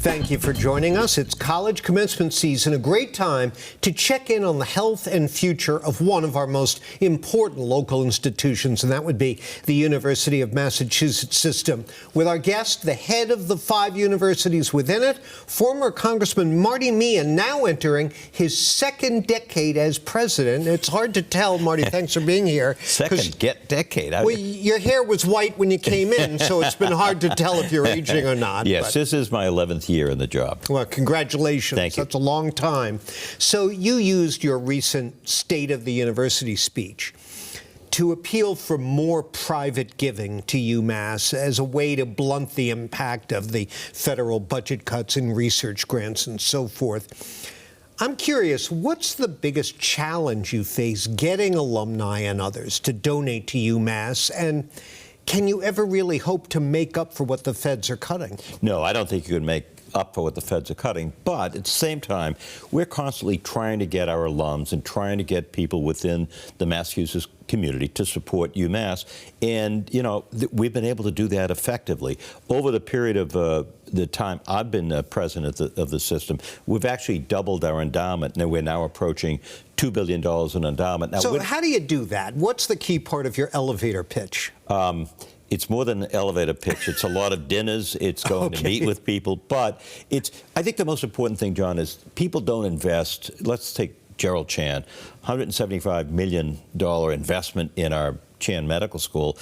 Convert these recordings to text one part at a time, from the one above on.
Thank you for joining us. It's college commencement season, a great time to check in on the health and future of one of our most important local institutions, and that would be the University of Massachusetts system. With our guest, the head of the 5 universities within it, former Congressman Marty Meehan, now entering his second decade as president. It's hard to tell, Marty. Thanks for being here. Second decade. Well, your hair was white when you came in, so it's been hard to tell if you're aging or not. Yes, this is my 11th year in the job. Well, congratulations. Thank you. That's a long time. So you used your recent State of the University speech to appeal for more private giving to UMass as a way to blunt the impact of the federal budget cuts in research grants and so forth. I'm curious, what's the biggest challenge you face getting alumni and others to donate to UMass, and can you ever really hope to make up for what the feds are cutting? No, I don't think you can make up for what the feds are cutting, but at the same time, we're constantly trying to get our alums and trying to get people within the Massachusetts community to support UMass, and you know, we've been able to do that effectively. Over the period of the time I've been president of the system, we've actually doubled our endowment, and we're now approaching $2 billion in endowment. Now, so how do you do that? What's the key part of your elevator pitch? It's more than an elevator pitch. It's a lot of dinners. It's going to meet with people. But I think the most important thing, John, is people don't invest. Let's take Gerald Chan, $175 million investment in our Chan Medical School.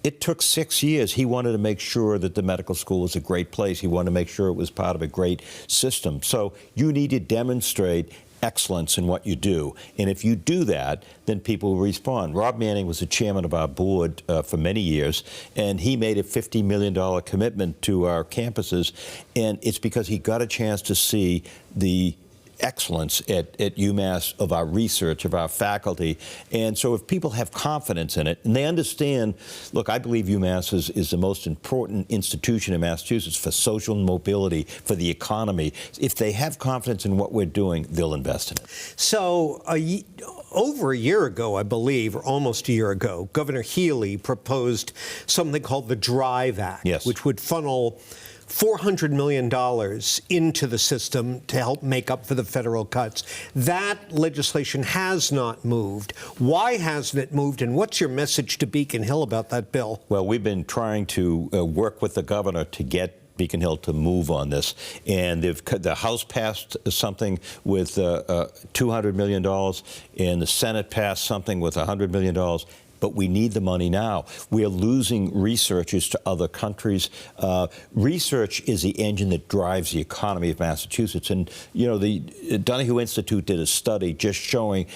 It took 6 years. He wanted to make sure that the medical school was a great place. He wanted to make sure it was part of a great system. So you need to demonstrate excellence in what you do. And if you do that, then people will respond. Rob Manning was the chairman of our board for many years, and he made a $50 million commitment to our campuses. And it's because he got a chance to see the excellence at UMass of our research, of our faculty. And so if people have confidence in it and they understand, look, I believe UMass is the most important institution in Massachusetts for social mobility, for the economy. If they have confidence in what we're doing, they'll invest in it. So over a year ago, I believe, or almost a year ago, Governor Healy proposed something called the DRIVE Act, yes, which would funnel $400 million into the system to help make up for the federal cuts. That legislation has not moved. Why hasn't it moved, and what's your message to Beacon Hill about that bill? Well, we've been trying to work with the governor to get Beacon Hill to move on this, and the House passed something with $200 million, and the Senate passed something with $100 million. But we need the money now. We are losing researchers to other countries. Research is the engine that drives the economy of Massachusetts. And, you know, the Donahue Institute did a study just showing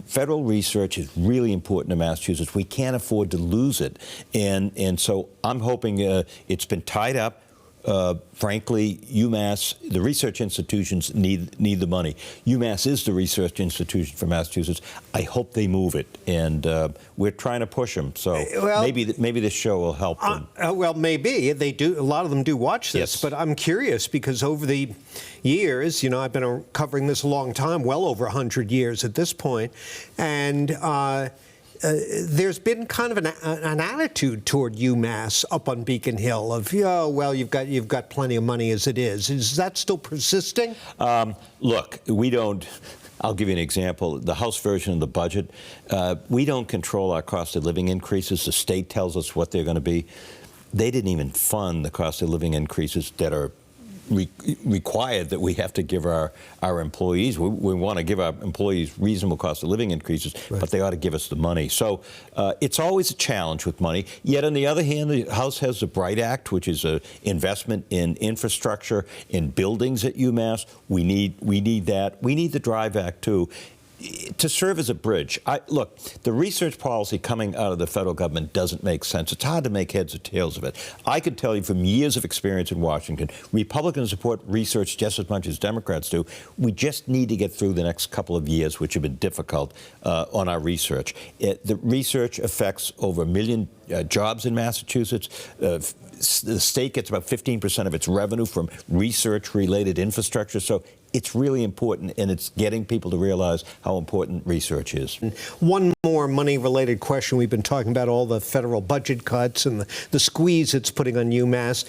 federal research is really important to Massachusetts. We can't afford to lose it. And so I'm hoping it's been tied up. Frankly, UMass, the research institutions need the money. UMass is the research institution for Massachusetts. I hope they move it, and we're trying to push them. So well, maybe this show will help them. Well, maybe they do. A lot of them do watch this, yes. But I'm curious because over the years, you know, I've been covering this a long time, well over 100 years at this point, and there's been kind of an attitude toward UMass up on Beacon Hill of, oh, well, you've got plenty of money as it is. Is that still persisting? Look, we don't. I'll give you an example. The House version of the budget, we don't control our cost of living increases. The state tells us what they're going to be. They didn't even fund the cost of living increases that are required that we have to give our employees. We want to give our employees reasonable cost of living increases, right, but they ought to give us the money. So it's always a challenge with money. Yet on the other hand, the House has the BRIGHT Act, which is an investment in infrastructure, in buildings at UMass. We need that. We need the DRIVE Act too, to serve as a bridge. Look, the research policy coming out of the federal government doesn't make sense. It's hard to make heads or tails of it. I could tell you from years of experience in Washington, Republicans support research just as much as Democrats do. We just need to get through the next couple of years, which have been difficult on our research. The research affects over 1 million jobs in Massachusetts. The state gets about 15% of its revenue from research-related infrastructure. So it's really important, and it's getting people to realize how important research is. One more money-related question. We've been talking about all the federal budget cuts and the squeeze it's putting on UMass.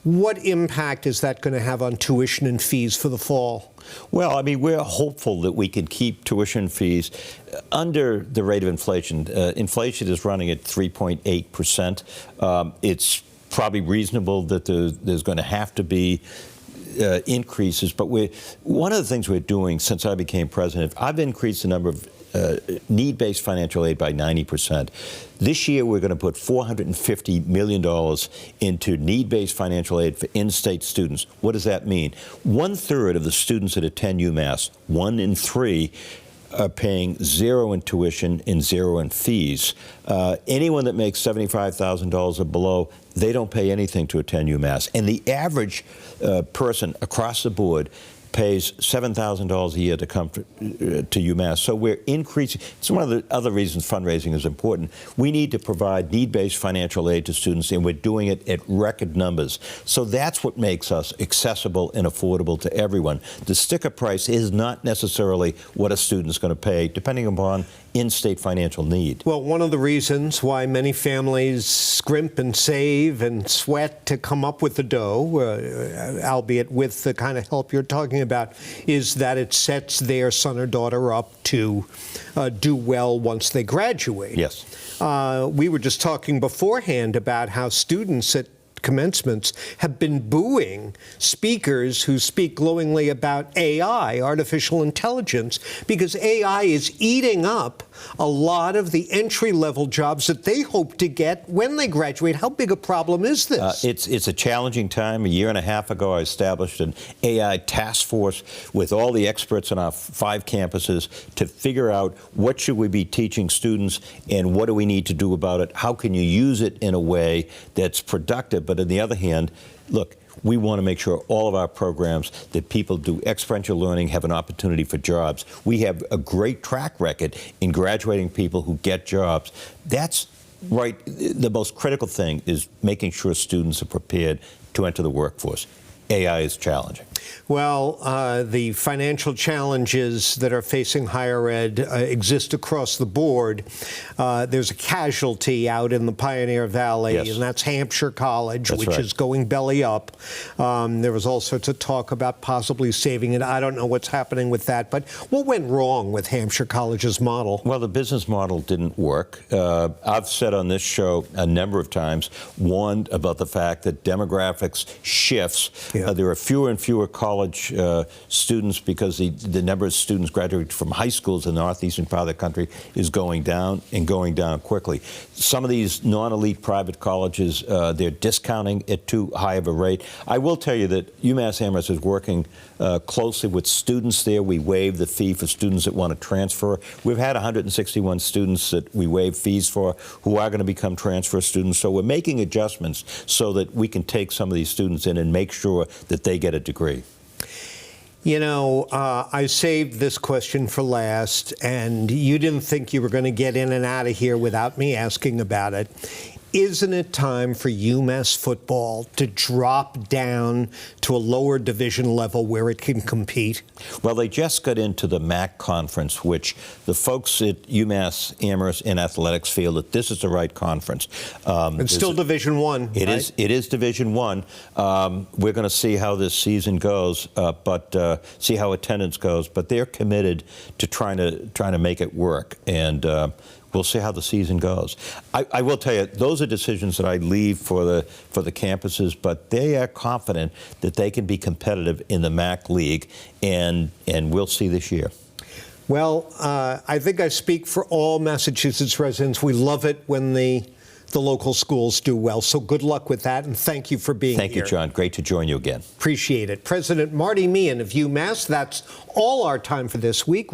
What impact is that going to have on tuition and fees for the fall? Well, I mean, we're hopeful that we can keep tuition fees under the rate of inflation. Inflation is running at 3.8%. It's probably reasonable that there's going to have to be increases, but one of the things we're doing since I became president, I've increased the number of need-based financial aid by 90%. This year, we're going to put $450 million into need-based financial aid for in-state students. What does that mean? 1/3 of the students that attend UMass, 1 in 3, are paying zero in tuition and zero in fees. Anyone that makes $75,000 or below, they don't pay anything to attend UMass. And the average person across the board pays $7,000 a year to come to UMass. So we're increasing. It's one of the other reasons fundraising is important. We need to provide need-based financial aid to students, and we're doing it at record numbers. So that's what makes us accessible and affordable to everyone. The sticker price is not necessarily what a student's going to pay, depending upon in-state financial need. Well, one of the reasons why many families scrimp and save and sweat to come up with the dough, albeit with the kind of help you're talking about, is that it sets their son or daughter up to do well once they graduate. Yes. We were just talking beforehand about how students at commencements have been booing speakers who speak glowingly about AI, artificial intelligence, because AI is eating up a lot of the entry-level jobs that they hope to get when they graduate. How big a problem is this? It's a challenging time. A year and a half ago, I established an AI task force with all the experts on our 5 campuses to figure out what should we be teaching students and what do we need to do about it. How can you use it in a way that's productive? But on the other hand, look, we want to make sure all of our programs that people do experiential learning have an opportunity for jobs. We have a great track record in graduating people who get jobs. That's right. The most critical thing is making sure students are prepared to enter the workforce. AI is challenging. Well, the financial challenges that are facing higher ed exist across the board. There's a casualty out in the Pioneer Valley, yes, and that's Hampshire College, that's which right, is going belly up. There was all sorts of talk about possibly saving it. I don't know what's happening with that, but what went wrong with Hampshire College's model? Well, the business model didn't work. I've said on this show a number of times, warned about the fact that demographics shifts. Yeah. There are fewer and fewer college students because the number of students graduating from high schools in the northeastern part of the country is going down and going down quickly. Some of these non-elite private colleges, they're discounting at too high of a rate. I will tell you that UMass Amherst is working closely with students there. We waive the fee for students that want to transfer. We've had 161 students that we waive fees for who are going to become transfer students. So we're making adjustments so that we can take some of these students in and make sure that they get a degree. You know, I saved this question for last, and you didn't think you were going to get in and out of here without me asking about it. Isn't it time for UMass football to drop down to a lower division level where it can compete? Well, they just got into the MAC conference, which the folks at UMass Amherst in athletics feel that this is the right conference. It's still Division I. It is. It is Division I. We're going to see how this season goes, but see how attendance goes. But they're committed to trying to make it work, and we'll see how the season goes. I will tell you, those are decisions that I leave for the campuses, but they are confident that they can be competitive in the MAC League, and we'll see this year. Well, I think I speak for all Massachusetts residents. We love it when the local schools do well. So good luck with that, and thank you for being here. Thank you, John. Great to join you again. Appreciate it. President Marty Meehan of UMass. That's all our time for this week.